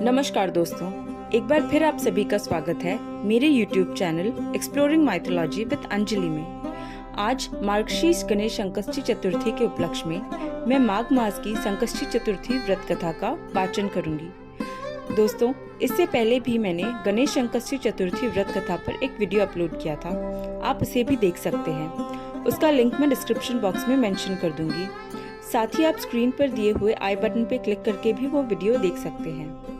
नमस्कार दोस्तों, एक बार फिर आप सभी का स्वागत है मेरे YouTube channel exploring mythology with Anjali में। आज मार्गशीर्ष गणेश संकष्टी चतुर्थी के उपलक्ष्य में मैं माघ मास की संकष्टी चतुर्थी व्रत कथा का वाचन करूंगी। दोस्तों, इससे पहले भी मैंने गणेश संकष्टी चतुर्थी व्रत कथा पर एक वीडियो अपलोड किया था, आप उसे भी देख सकते हैं। उसका लिंक मैं डिस्क्रिप्शन बॉक्स में मेंशन कर दूंगी। साथ ही आप स्क्रीन पर दिए हुए आई बटन पर क्लिक करके भी वो वीडियो देख सकते हैं।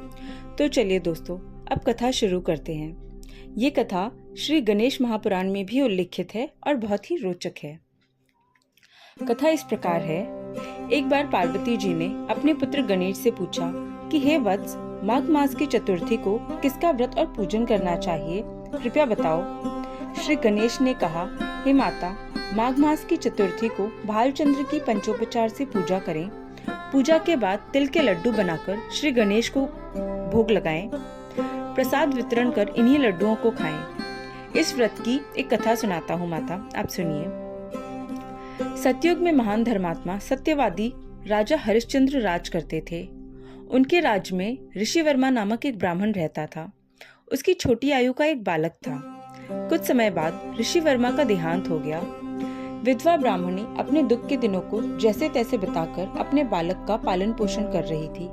तो चलिए दोस्तों, अब कथा शुरू करते हैं। ये कथा श्री गणेश महापुराण में भी उल्लिखित है और बहुत ही रोचक है। कथा इस प्रकार है। एक बार पार्वती जी ने अपने पुत्र गणेश से पूछा कि हे वत्स, माघ मास की चतुर्थी को किसका व्रत और पूजन करना चाहिए, कृपया बताओ। श्री गणेश ने कहा, हे माता, माघ मास की चतुर्थी को भालचंद्र की पंचोपचार से पूजा करें। पूजा के बाद तिल के लड्डू बनाकर श्री गणेश को भोग लगाएं। प्रसाद वितरण कर इन्हीं लड्डुओं को खाएं। इस व्रत की एक कथा सुनाता हूँ माता, आप सुनिए। सतयुग में महान धर्मात्मा सत्यवादी राजा हरिश्चंद्र राज करते थे। उनके राज्य में ऋषिवर्मा नामक एक ब्राह्मण रहता था। उसकी छोटी आयु का एक बालक था। कुछ समय बाद ऋषिवर्मा का देहांत हो गया। विधवा ब्राह्मणी अपने दुख के दिनों को जैसे तैसे बिताकर अपने बालक का पालन पोषण कर रही थी।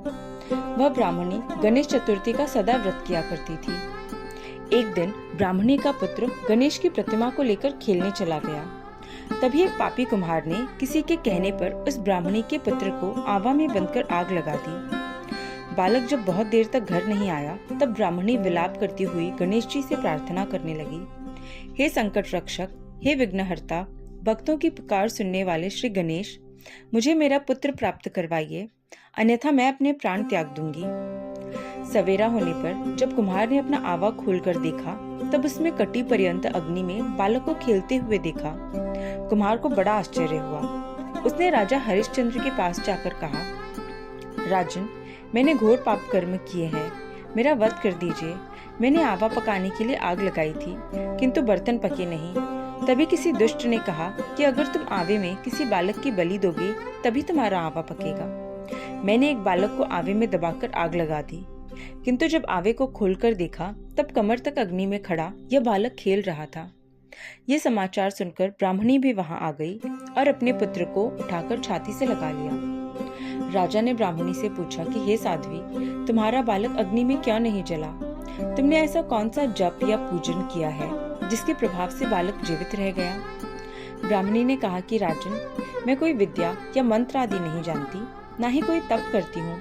वह ब्राह्मणी गणेश चतुर्थी का सदा व्रत किया करती थी। एक दिन ब्राह्मणी का पुत्र गणेश की प्रतिमा को लेकर खेलने चला गया। तभी एक पापी कुम्हार ने किसी के कहने पर उस ब्राह्मणी के पुत्र को आवा में बंधकर आग लगा दी। बालक जब बहुत देर तक घर नहीं आया, तब ब्राह्मणी विलाप करती हुई गणेश जी से प्रार्थना करने लगी, हे संकट रक्षक, हे विघ्नहर्ता, भक्तों की पुकार सुनने वाले श्री गणेश, मुझे मेरा पुत्र प्राप्त करवाइए, अन्यथा मैं अपने प्राण त्याग दूंगी। सवेरा होने पर जब कुम्हार ने अपना आवा खोलकर देखा, तब उसमें कटी पर्यंत अग्नि में बालक को खेलते हुए देखा। कुम्हार को बड़ा आश्चर्य हुआ। उसने राजा हरिश्चंद्र के पास जाकर कहा, राजन, मैंने घोर पाप कर्म किए हैं, मेरा वध कर दीजिए। मैंने आवा पकाने के लिए आग लगाई थी, किंतु बर्तन पके नहीं। तभी किसी दुष्ट ने कहा कि अगर तुम आवे में किसी बालक की बलि दोगे, तभी तुम्हारा आवा पकेगा। मैंने एक बालक को आवे में दबाकर आग लगा दी, किंतु जब आवे को खोलकर देखा, तब कमर तक अग्नि में खड़ा यह बालक खेल रहा था। ये समाचार सुनकर ब्राह्मणी भी वहां आ गई और अपने पुत्र को उठाकर छाती से लगा लिया। राजा ने ब्राह्मणी से पूछा कि हे साध्वी, तुम्हारा बालक अग्नि में क्यों नहीं जला? तुमने ऐसा कौन सा जप या पूजन किया है जिसके प्रभाव से बालक जीवित रह गया? ब्राह्मणी ने कहा कि राजन, मैं कोई विद्या या मंत्र आदि नहीं जानती, ना ही कोई तप करती हूँ।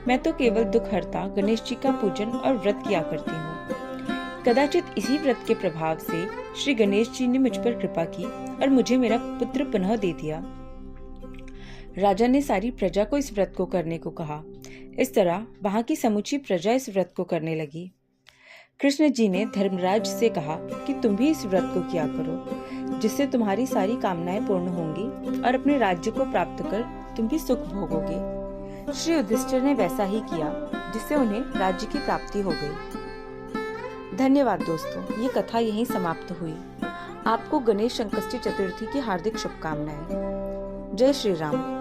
मैं तो केवल दुख हरता गणेश जी का पूजन और व्रत किया करती हूँ। कदाचित इसी व्रत के प्रभाव से श्री गणेश जी ने मुझ पर कृपा की और मुझे मेरा पुत्र पुनः दे दिया। राजा ने सारी प्रजा को इस व्रत को करने को कहा। इस तरह वहां की समूची प्रजा इस व्रत को करने लगी। कृष्ण जी ने धर्मराज से कहा कि तुम भी इस व्रत को किया करो, जिससे तुम्हारी सारी कामनाएं पूर्ण होंगी और अपने राज्य को प्राप्त कर तुम भी सुख भोगोगे। श्री युधिष्ठिर ने वैसा ही किया, जिससे उन्हें राज्य की प्राप्ति हो गई। धन्यवाद दोस्तों, ये कथा यहीं समाप्त हुई। आपको गणेश संकष्टी चतुर्थी की हार्दिक शुभकामनाएं। जय श्री राम।